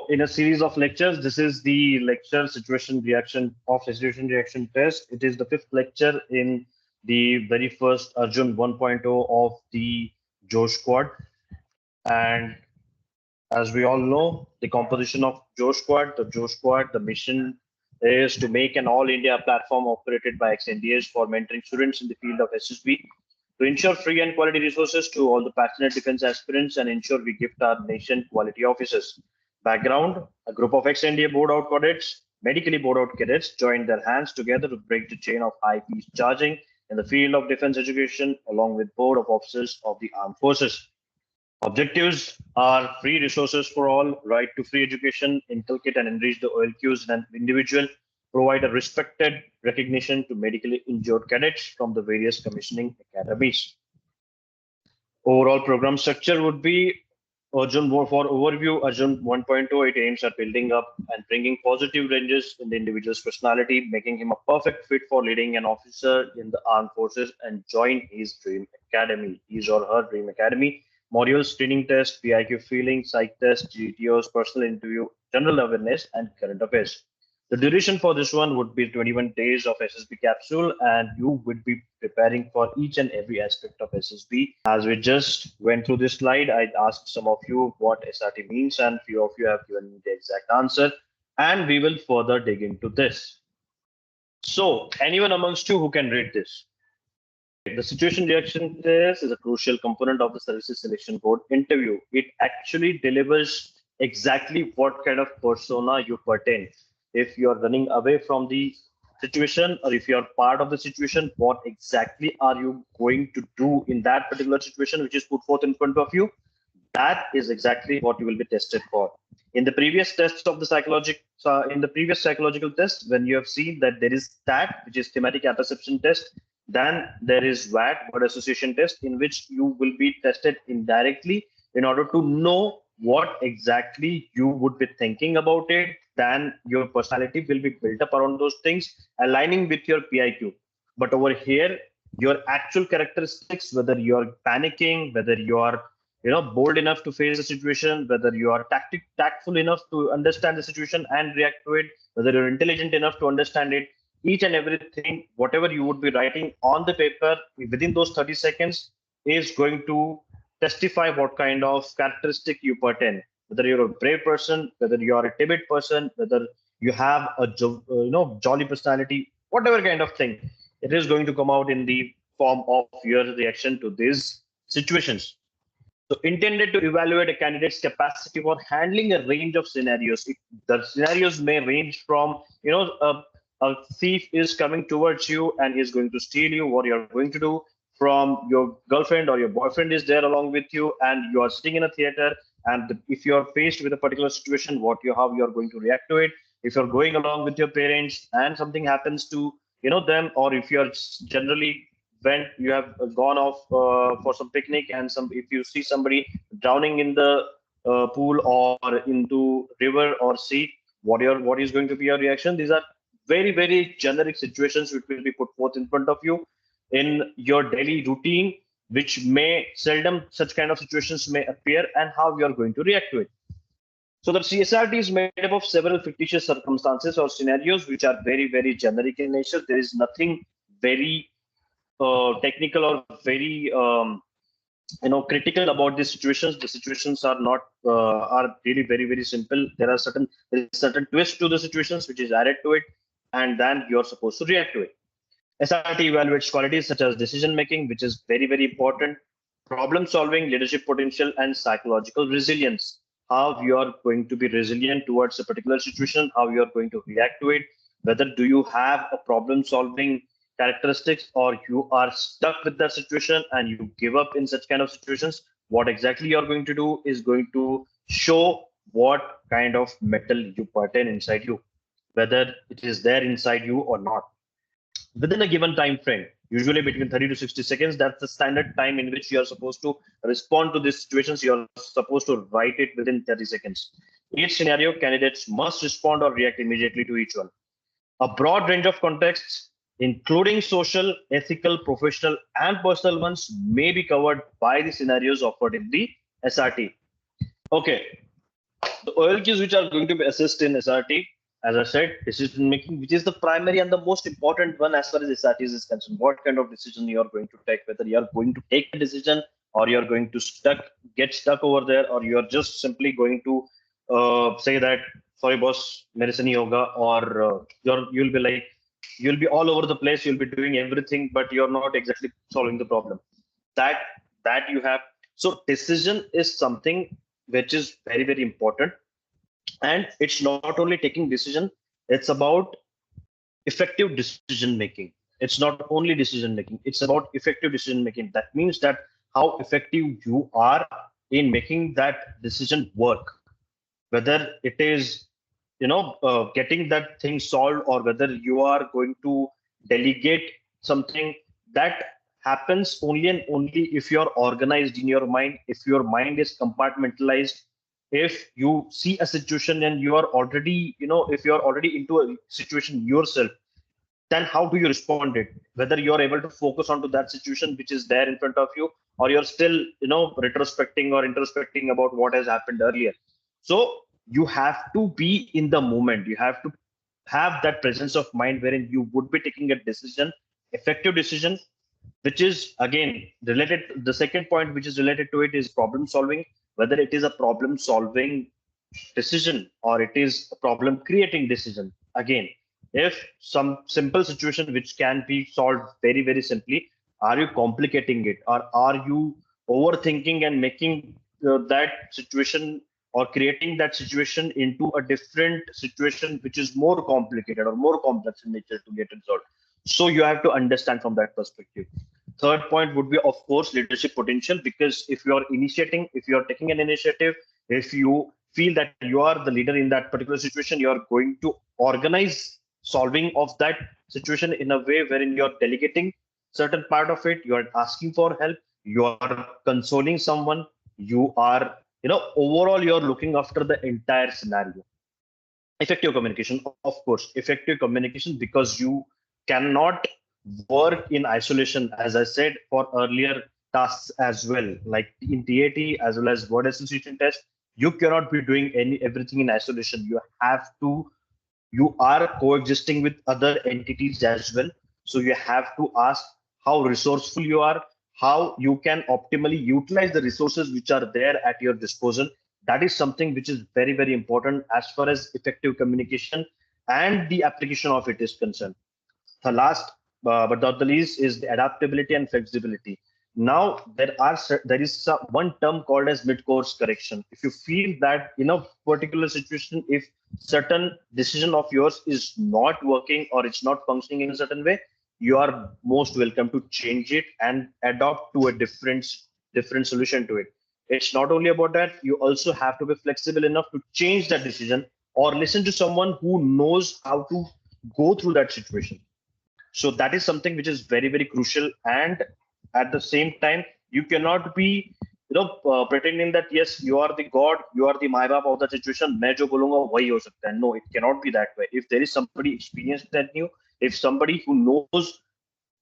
in a series of lectures, this is the lecture situation reaction test. It is the fifth lecture in the very first Arjun 1.0 of the Josh Squad. And as we all know, the composition of the Squad, the mission is to make an all India platform operated by ex-NDAs for mentoring students in the field of SSB, to ensure free and quality resources to all the passionate defense aspirants and ensure we gift our nation quality officers. Background: a group of ex-NDA board out cadets, medically board out cadets joined their hands together to break the chain of high fees charging in the field of defense education along with board of officers of the armed forces. Objectives are free resources for all, right to free education, inculcate and enrich the OLQs and individual, provide a respected recognition to medically injured cadets from the various commissioning academies. Overall program structure would be Arjun for overview. Arjun 1.0, it aims at building up and bringing positive ranges in the individual's personality, making him a perfect fit for leading an officer in the armed forces and join his dream academy, his or her dream academy. Modules: screening test, PIQ feeling, psych test, GTOs, personal interview, general awareness, and current affairs. The duration for this one would be 21 days of SSB capsule, and you would be preparing for each and every aspect of SSB. As we just went through this slide, I'd asked some of you what SRT means, and few of you have given me the exact answer, and we will further dig into this. So, anyone amongst you who can read this? The situation reaction test is a crucial component of the services selection board interview. It actually delivers exactly what kind of persona you pertain. If you're running away from the situation, or if you're part of the situation, what exactly are you going to do in that particular situation which is put forth in front of you? That is exactly what you will be tested for. In the previous tests of the psychological test, when you have seen that there is TAT, which is thematic apperception test, then there is WAT, word association test, in which you will be tested indirectly in order to know what exactly you would be thinking about it. Then your personality will be built up around those things, aligning with your PIQ. But over here, your actual characteristics, whether you're panicking, whether you are bold enough to face the situation, whether you are tactful enough to understand the situation and react to it, whether you're intelligent enough to understand it, each and everything, whatever you would be writing on the paper within those 30 seconds is going to testify what kind of characteristic you pertain. Whether you're a brave person, whether you are a timid person, whether you have a jolly personality, whatever kind of thing, it is going to come out in the form of your reaction to these situations. So intended to evaluate a candidate's capacity for handling a range of scenarios. The scenarios may range from, a thief is coming towards you and he's going to steal you, what you're going to do, from your girlfriend or your boyfriend is there along with you and you are sitting in a theater, and if you're faced with a particular situation, how you're going to react to it. If you're going along with your parents and something happens to them, or if you're generally when you have gone off for some picnic and if you see somebody drowning in the pool or into river or sea, what is going to be your reaction? These are very, very generic situations which will be put forth in front of you in your daily routine, which may seldom such kind of situations may appear, and how you are going to react to it. So the CSRT is made up of several fictitious circumstances or scenarios which are very, very generic in nature. There is nothing very technical or very critical about these situations. The situations are not are really very, very simple. There is certain twist to the situations which is added to it, and then you're supposed to react to it. SRT evaluates qualities such as decision making, which is very, very important, problem solving, leadership potential, and psychological resilience. How you are going to be resilient towards a particular situation, how you are going to react to it, whether do you have a problem solving characteristics or you are stuck with that situation and you give up in such kind of situations. What exactly you're going to do is going to show what kind of metal you pertain inside you, whether it is there inside you or not. Within a given time frame, usually between 30 to 60 seconds, that's the standard time in which you're supposed to respond to these situations. You're supposed to write it within 30 seconds. Each scenario, candidates must respond or react immediately to each one. A broad range of contexts, including social, ethical, professional, and personal ones, may be covered by the scenarios offered in the SRT. Okay, The OLQs which are going to be assessed in SRT, as I said, decision making, which is the primary and the most important one as far as SRT is concerned. What kind of decision you are going to take, whether you are going to take a decision or you are going to get stuck over there, or you are just simply going to say that, sorry boss, mere se nahi hoga, or you'll be like, you'll be all over the place, you'll be doing everything, but you're not exactly solving the problem. That that you have. So decision is something which is very, very important, and it's not only taking decision, it's about effective decision making. It's not only decision making, it's about effective decision making. That means that how effective you are in making that decision work, whether it is getting that thing solved, or whether you are going to delegate something. That happens only and only if you're organized in your mind, if your mind is compartmentalized, if you see a situation and you are already, if you're already into a situation yourself, then how do you respond it, whether you're able to focus onto that situation which is there in front of you, or you're still retrospecting or introspecting about what has happened earlier. So you have to be in the moment, you have to have that presence of mind wherein you would be taking a decision, effective decision, which is again related. The second point which is related to it is problem solving, whether it is a problem solving decision or it is a problem creating decision. Again, if some simple situation which can be solved very, very simply, are you complicating it, or are you overthinking and making that situation or creating that situation into a different situation which is more complicated or more complex in nature to get resolved? So you have to understand from that perspective. Third point would be, of course, leadership potential, because if you are initiating, if you are taking an initiative, if you feel that you are the leader in that particular situation, you are going to organize solving of that situation in a way wherein you are delegating certain part of it, you are asking for help, you are consoling someone, you are, overall, you're looking after the entire scenario. Effective communication, of course, effective communication, because you cannot work in isolation, as I said for earlier tasks as well, like in TAT as well as word association test. You cannot be doing everything in isolation. You have to, you are coexisting with other entities as well. So you have to ask how resourceful you are, how you can optimally utilize the resources which are there at your disposal. That is something which is very, very important as far as effective communication and the application of it is concerned. The last but not the least is the adaptability and flexibility. Now there is one term called as mid-course correction. If you feel that in a particular situation, if certain decision of yours is not working or it's not functioning in a certain way, you are most welcome to change it and adopt to a different solution to it. It's not only about that, you also have to be flexible enough to change that decision or listen to someone who knows how to go through that situation. So that is something which is very, very crucial. And at the same time, you cannot be, pretending that yes, you are the god, you are the my bap of the situation. मैं जो बोलूँगा वही हो सकता है. No, it cannot be that way. If there is somebody experienced than you, if somebody who knows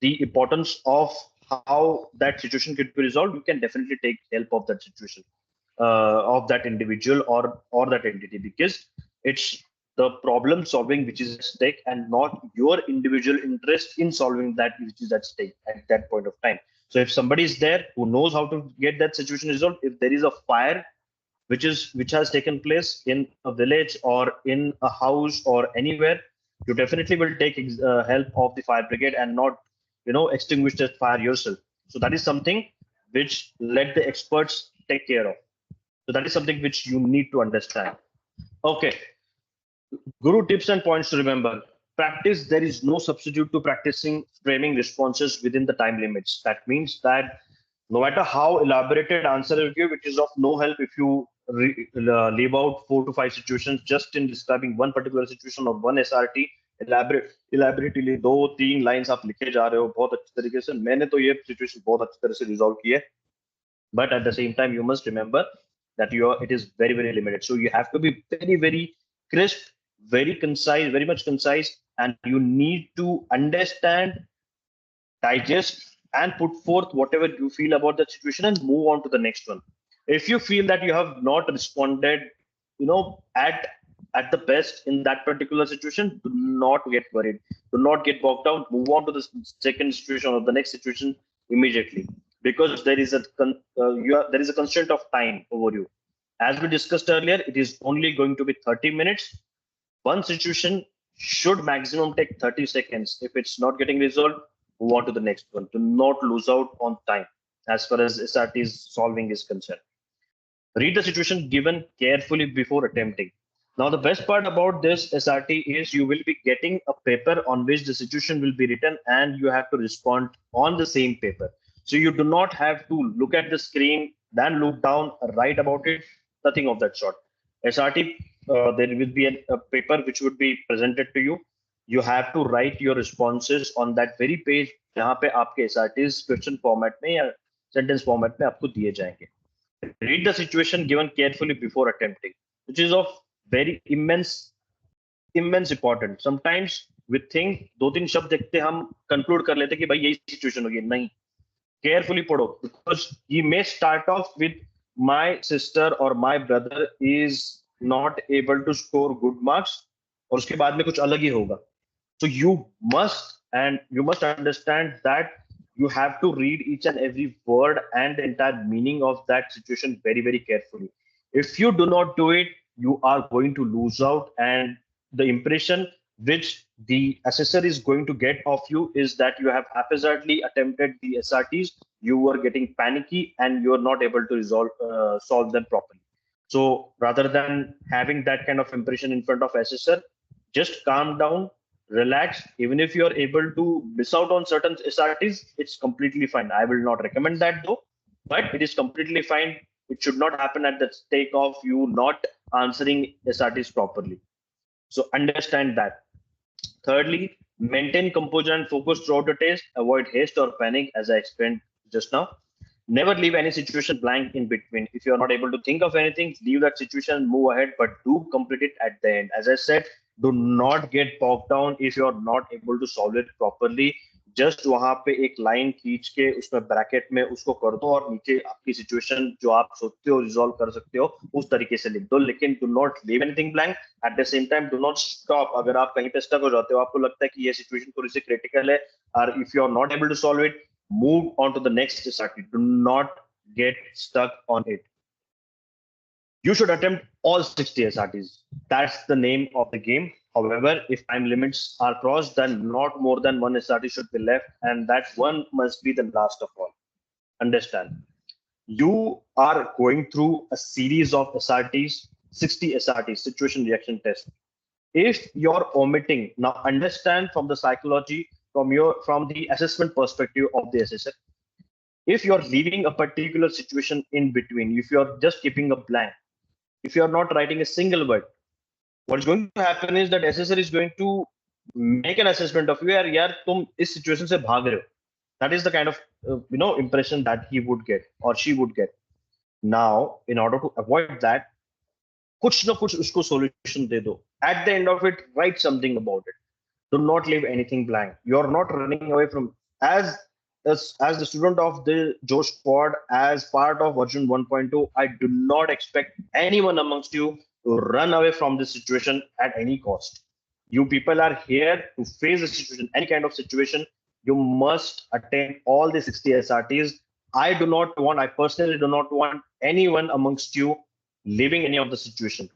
the importance of how that situation could be resolved, you can definitely take help of that situation, of that individual or that entity, because it's the problem solving which is at stake and not your individual interest in solving that which is at stake at that point of time. So if somebody is there who knows how to get that situation resolved, if there is a fire which has taken place in a village or in a house or anywhere, you definitely will take help of the fire brigade and not extinguish that fire yourself. So that is something which let the experts take care of. So that is something which you need to understand. Okay, Guru tips and points to remember. Practice, there is no substitute to practicing framing responses within the time limits. That means that no matter how elaborated answer you give, it is of no help if you leave out 4 to 5 situations just in describing one particular situation or one SRT. elaborately 2-3 lines आप लिखे जा रहे हो बहुत अच्छी तरीके से. मैंने तो ये सिचुएशन बहुत अच्छी तरह से रिजॉल्व की है, but at the same time you must remember that it is very, very limited. So you have to be very, very crisp, very concise, very much concise, and you need to understand, digest, and put forth whatever you feel about the situation and move on to the next one. If you feel that you have not responded at the best in that particular situation, do not get worried, do not get bogged down, move on to the second situation or the next situation immediately, because there is there is a constraint of time over you. As we discussed earlier, it is only going to be 30 minutes. One situation should maximum take 30 seconds. If it's not getting resolved, move on to the next one. Do not lose out on time as far as SRT's solving is concerned. Read the situation given carefully before attempting. Now, the best part about this SRT is you will be getting a paper on which the situation will be written and you have to respond on the same paper. So you do not have to look at the screen, then look down, write about it, nothing of that sort. SRT, there will be a paper which would be presented to you. You have to write your responses on that very page जहाँ पे आपके SRTs question format में या sentence format में आपको दिए जाएंगे. Read the situation given carefully before attempting, which is of very immense important. Sometimes we think दो तीन शब्द देखते हम conclude कर लेते कि भाई यही situation होगी. नहीं, carefully पढ़ो, because he may start off with my sister or my brother is not able to score good marks और उसके बाद में कुछ अलग ही होगा. So you must understand that you have to read each and every word and the entire meaning of that situation very, very carefully. If you do not do it, you are going to lose out, and the impression which the assessor is going to get of you is that you have haphazardly attempted the SRTs, you were getting panicky and you are not able to solve them properly. So rather than having that kind of impression in front of assessor, just calm down, relax. Even if you are able to miss out on certain SRTs, it's completely fine. I will not recommend that though, but it is completely fine. It should not happen at the stake of you not answering SRTs properly. So understand that. Thirdly, maintain composure and focus throughout the test. Avoid haste or panic, as I explained just now. Never leave any situation blank in between. If you're not able to think of anything, leave that situation, move ahead, but do complete it at the end. As I said, do not get bogged down if you're not able to solve it properly. Just वहां पे एक line खींच के उसमें bracket में उसको कर दो और नीचे आपकी सिचुएशन जो आप सोचते हो रिजॉल्व कर सकते हो उस तरीके से लिख दो, लेकिन do not leave anything blank. At the same time do not stop. अगर आप कहीं पे स्टक हो जाते हो, आपको लगता है कि ये सिचुएशन थोड़ी सी क्रिटिकल है, और if you are not able to solve it, move on to the next SRT. Do not get stuck on it. You should attempt all 60 SRTs. That's the name of the game. However, if time limits are crossed, then not more than one SRT should be left, and that one must be the last of all. Understand? You are going through a series of SRTs, 60 SRTs, situation reaction test. If you're omitting, now understand from the psychology, from the assessment perspective of the assessor, if you're leaving a particular situation in between, if you're just keeping a blank, if you're not writing a single word, what's going to happen is that assessor is going to make an assessment of you, yaar tum is situation se bhag rahe ho. That is the kind of impression that he would get or she would get. Now, in order to avoid that, kuch na kuch usko solution de do. At the end of it, write something about it. Do not leave anything blank. You're not running away from, as the student of the Josh squad, as part of version 1.2, I do not expect anyone amongst you to run away from this situation at any cost. You people are here to face the situation, any kind of situation. You must attempt all the 60 SRTs. I personally do not want anyone amongst you leaving any of the situation,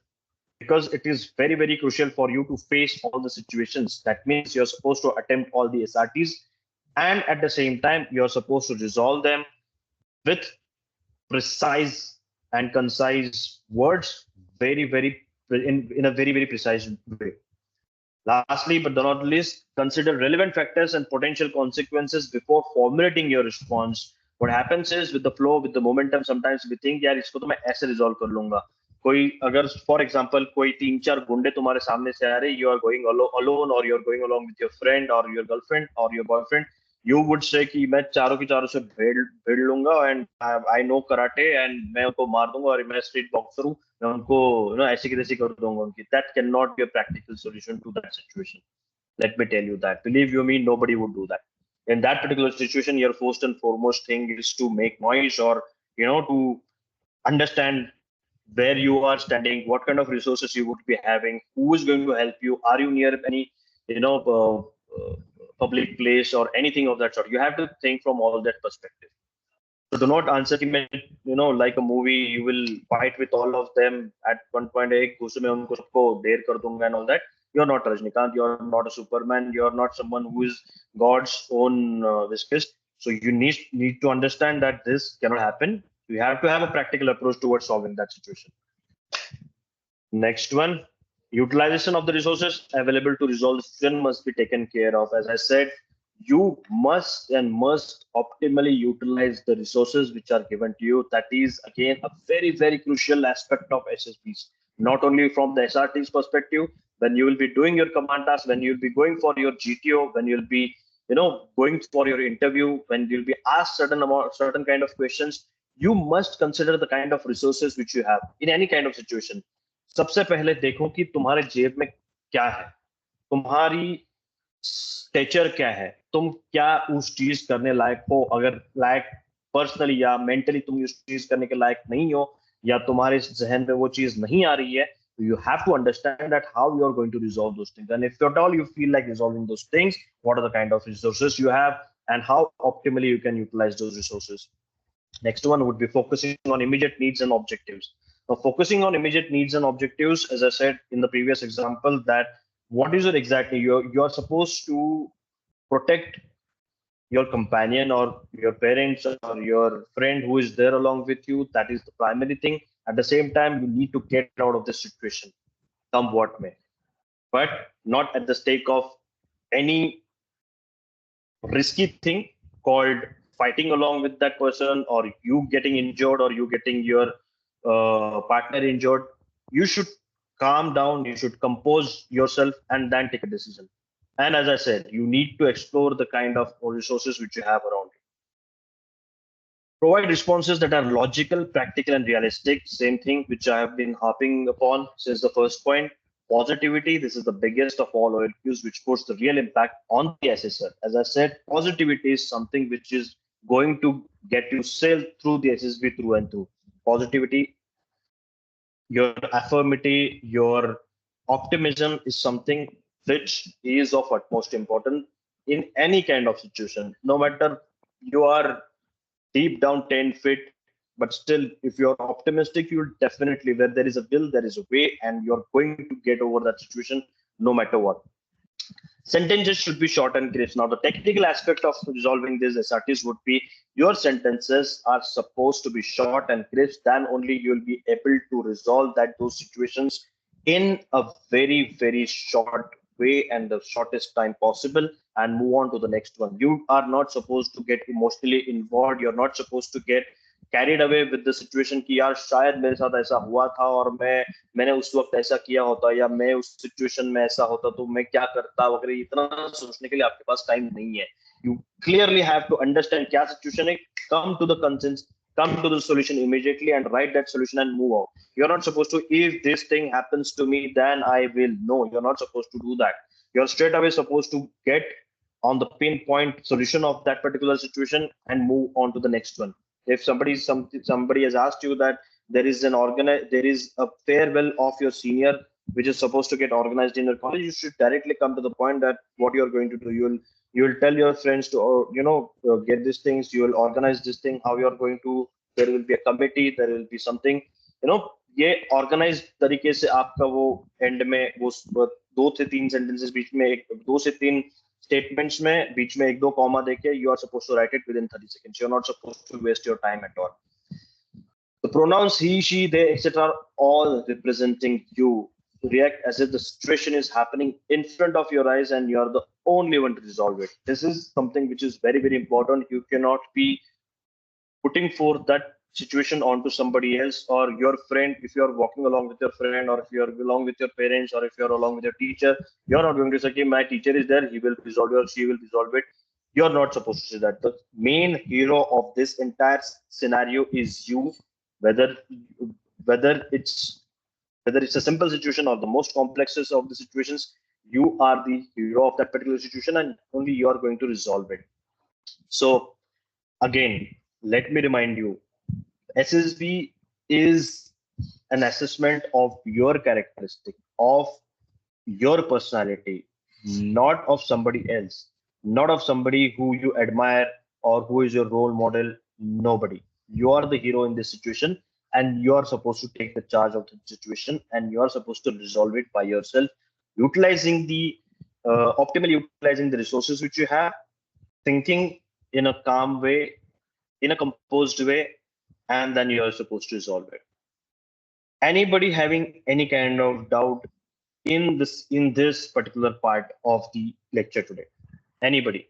because it is very, very crucial for you to face all the situations. That means you're supposed to attempt all the SRTs, and at the same time, you're supposed to resolve them with precise and concise words, in a very, very precise way. Lastly, but not least, consider relevant factors and potential consequences before formulating your response. What happens is, with the flow, with the momentum, sometimes we think, यार इसको तो मैं ऐसे resolve कर लूंगा. कोई अगर for example कोई तीन चार गुंडे तुम्हारे सामने से आ रहे, यू आर गोइंग अलोन और you are going along with your friend और योर गर्लफ्रेंड और your boyfriend, you would say कि मैं चारों की चारों से भिड़ लूंगा, and I know karate and मैं उनको मार दूंगा, और मैं स्ट्रीट बॉक्सर हूँ, मैं उनको ऐसे की तैसे कर दूंगा उनकी. That can not be a practical solution to that situation. Let me tell you that. Believe you me, nobody would do that. In that particular situation, your first and foremost thing is to make noise, or to understand where you are standing, what kind of resources you would be having, who is going to help you, are you near any, public place or anything of that sort. You have to think from all that perspective. So do not answer like a movie, you will fight with all of them at one point. "Gusse mein unko sabko der kar dunga" and all that. You're not Rajnikant, you're not a Superman, you're not someone who is God's own Viscist. So you need to understand that this cannot happen. You have to have a practical approach towards solving that situation. Next one, utilization of the resources available to resolve the situation must be taken care of. As I said, you must optimally utilize the resources which are given to you. That is again a very, very crucial aspect of SSBs. Not only from the SRT's perspective, when you will be doing your command task, when you'll be going for your GTO, when you'll be going for your interview, when you'll be asked certain kind of questions, you must consider the kind of resources which you have in any kind of situation. सबसे पहले देखो कि तुम्हारे जेब में क्या है, तुम्हारी स्टेचर क्या है, तुम क्या उस चीज करने लायक हो, अगर लायक पर्सनली या मेंटली तुम उस चीज करने के लायक नहीं हो, या तुम्हारे जहन में वो चीज नहीं आ रही है, you have to understand that how you are going to resolve those things. And if at all you feel like resolving those things, what are the kind of resources you have and how optimally you can utilize those resources. Next one would be focusing on immediate needs and objectives. Now, focusing on immediate needs and objectives, as I said in the previous example, that what is it exactly? You're supposed to protect your companion or your parents or your friend who is there along with you. That is the primary thing. At the same time, you need to get out of this situation, come what may, but not at the stake of any risky thing called fighting along with that person, or you getting injured, or you getting your partner injured. You should calm down, you should compose yourself, and then take a decision. And as I said, you need to explore the kind of resources which you have around you. Provide responses that are logical, practical, and realistic. Same thing which I have been harping upon since the first point. Positivity, this is the biggest of all OLQs, which puts the real impact on the assessor. As I said, positivity is something which is going to get you sail through the SSB through and through. Positivity, your affirmity, your optimism is something which is of utmost importance in any kind of situation. No matter you are deep down 10 feet, but still, if you're optimistic, you'll definitely, where there is a will, there is a way, and you're going to get over that situation no matter what. Sentences should be short and crisp. Now, the technical aspect of resolving these SRTs would be your sentences are supposed to be short and crisp. Then only you'll be able to resolve those situations in a very, very short way and the shortest time possible, and move on to the next one. You are not supposed to get emotionally involved. You're not supposed to get carried away with the situation कि यार शायद मेरे साथ ऐसा हुआ था और मैंने उस वक्त ऐसा किया होता, या मैं उस सिचुएशन में ऐसा होता तो मैं क्या करता वगैरह. इतना सोचने के लिए आपके पास टाइम नहीं है. You clearly have to understand क्या सिचुएशन है, come to the consensus, come to the solution immediately and write that solution and move out. You're not supposed to, if this thing happens to me, then I will. No, you're not supposed to do that. You're straight away supposed to get on the pinpoint solution of that particular situation and move on to the next one. If somebody has asked you that there is a farewell of your senior which is supposed to get organized in your college, you should directly come to the point that what you're going to do. You will tell your friends to get these things. You will organize this thing. How you're going to. There will be a committee. There will be something. ये organise तरीके से आपका वो and में वो 2 से 3 sentences बीच में 2 से 3 statements में बीच में 1-2 comma देके you are supposed to write it within 30 seconds. You're not supposed to waste your time at all. The pronouns he, she, they, etc. are all representing you. React as if the situation is happening in front of your eyes and you're the only one to resolve it. This is something which is very, very important. You cannot be putting forth that situation onto somebody else or your friend. If you're walking along with your friend, or if you're along with your parents, or if you're along with your teacher, you're not going to say, my teacher is there, he will resolve it or she will resolve it. You're not supposed to say that. The main hero of this entire scenario is you. Whether it's a simple situation or the most complexest of the situations, you are the hero of that particular situation and only you are going to resolve it. So again, let me remind you, SSB is an assessment of your characteristic, of your personality, not of somebody else, not of somebody who you admire or who is your role model. Nobody. You are the hero in this situation, and you are supposed to take the charge of the situation, and you are supposed to resolve it by yourself, utilizing the optimally utilizing the resources which you have, thinking in a calm way, in a composed way, and then you are supposed to resolve it. Anybody having any kind of doubt in this particular part of the lecture today? Anybody?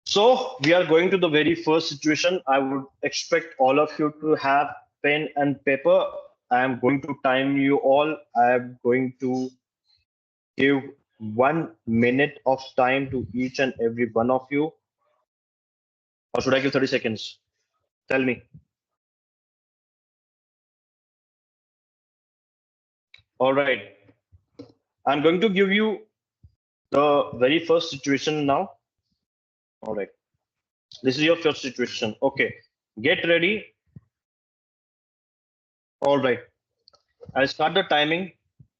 So we are going to the very first situation. I would expect all of you to have pen and paper. I am going to time you all. I am going to give 1 minute of time to each and every one of you. Or should I give 30 seconds? Tell me. All right. I'm going to give you the very first situation now. All right. This is your first situation. Okay. Get ready. All right. I'll start the timing,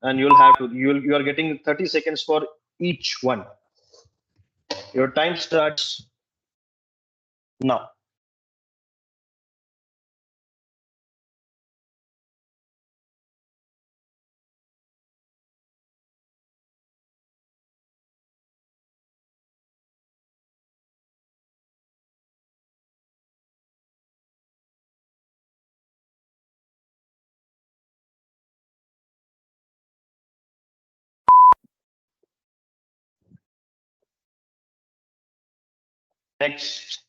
and you are getting 30 seconds for each one. Your time starts now. Next.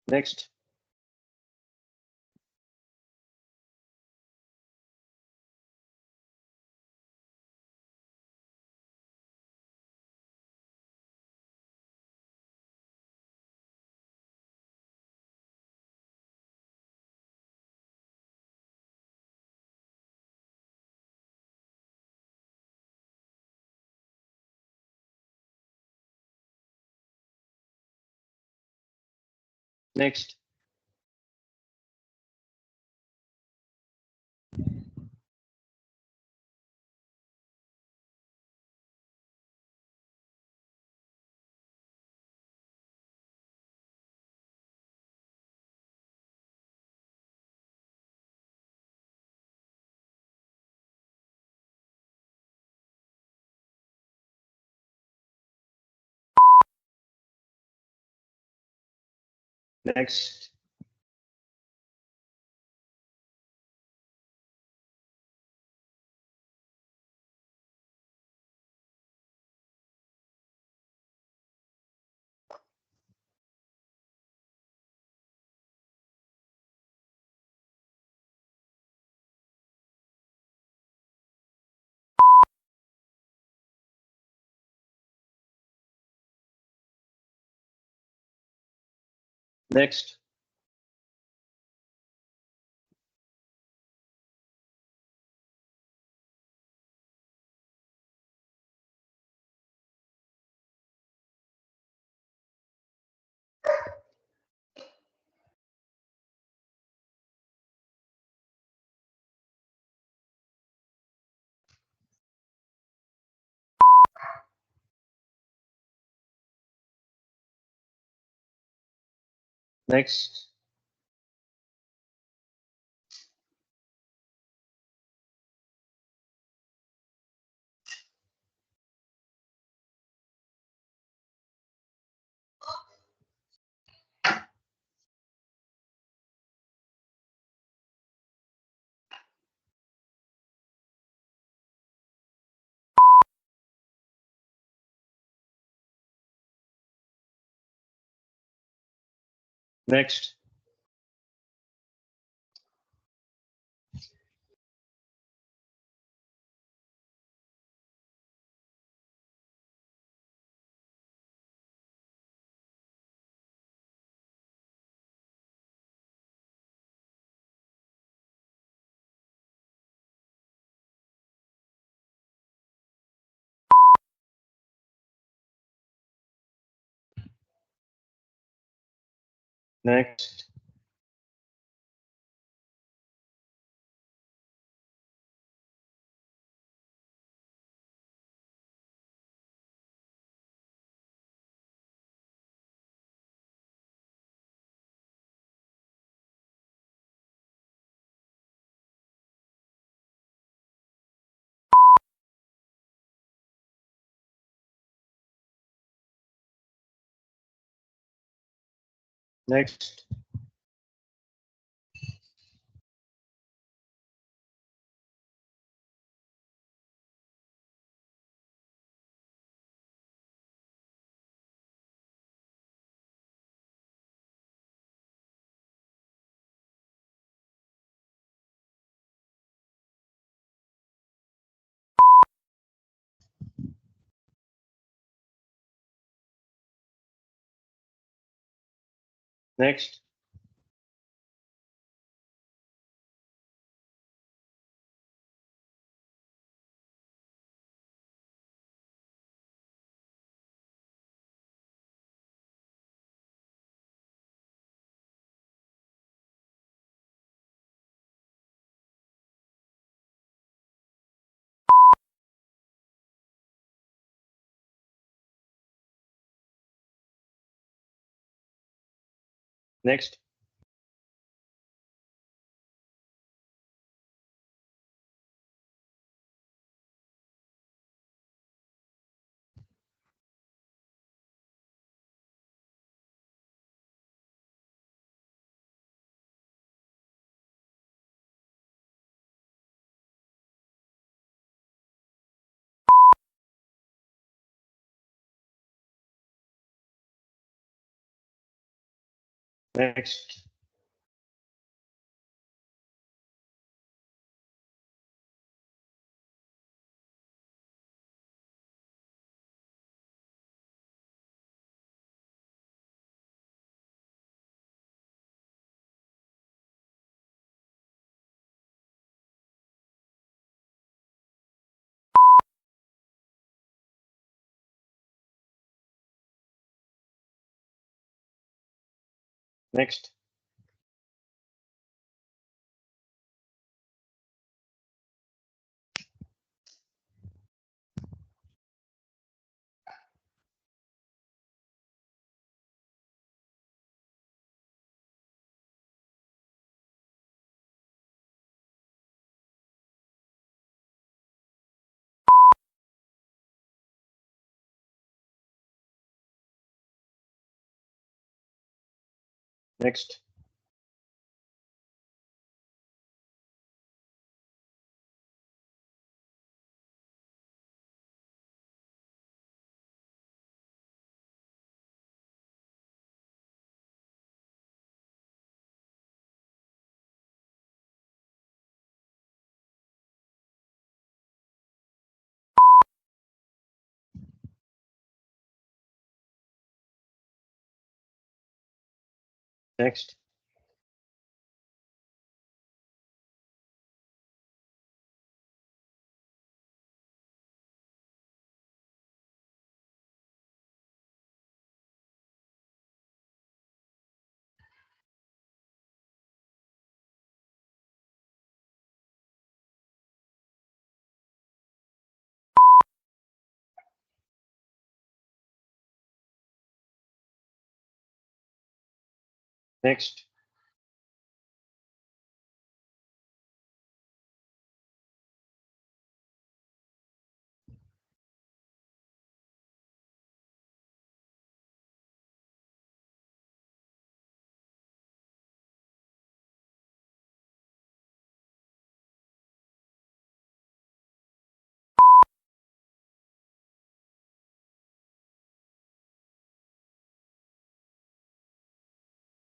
Next. Next. Next. Next. Next. Next. Next. Next. Next. Next. Next. Next. Next. Next. Next.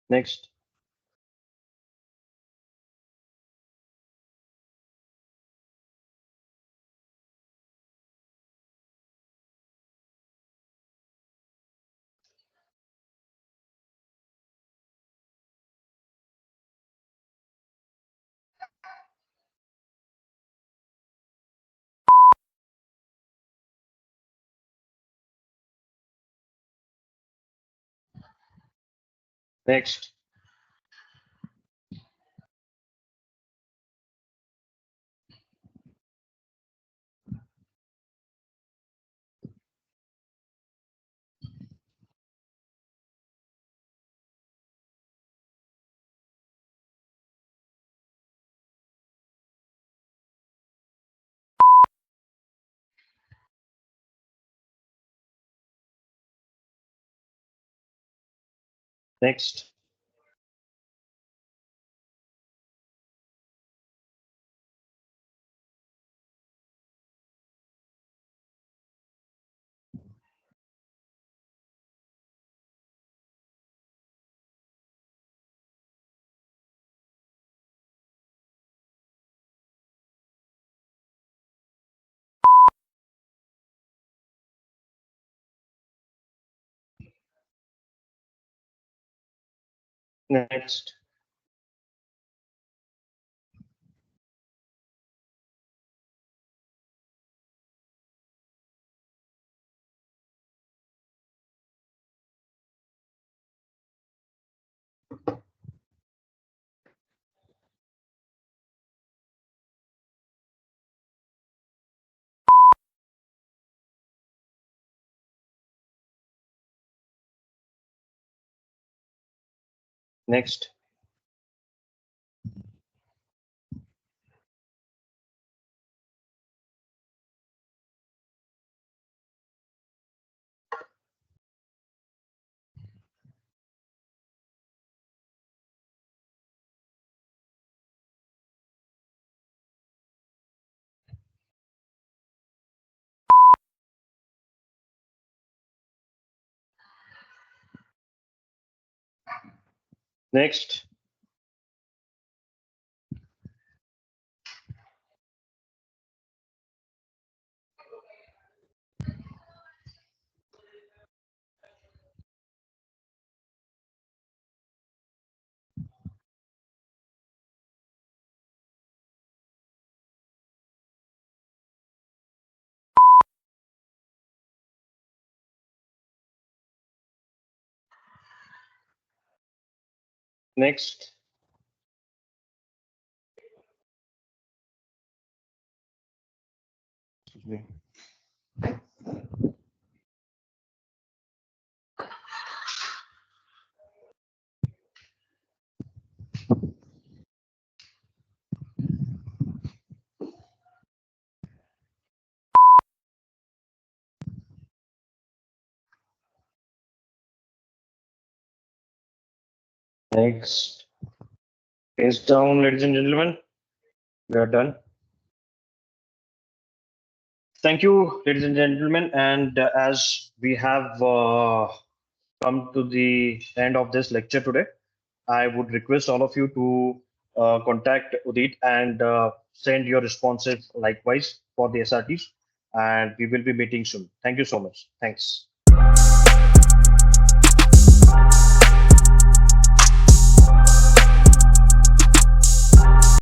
Next. Next. Next. Next. Next. Next. Next. Excuse me. Next. Face down, ladies and gentlemen. We are done. Thank you, ladies and gentlemen. And as we have come to the end of this lecture today, I would request all of you to contact Udit and send your responses likewise for the SRTs. And we will be meeting soon. Thank you so much. Thanks.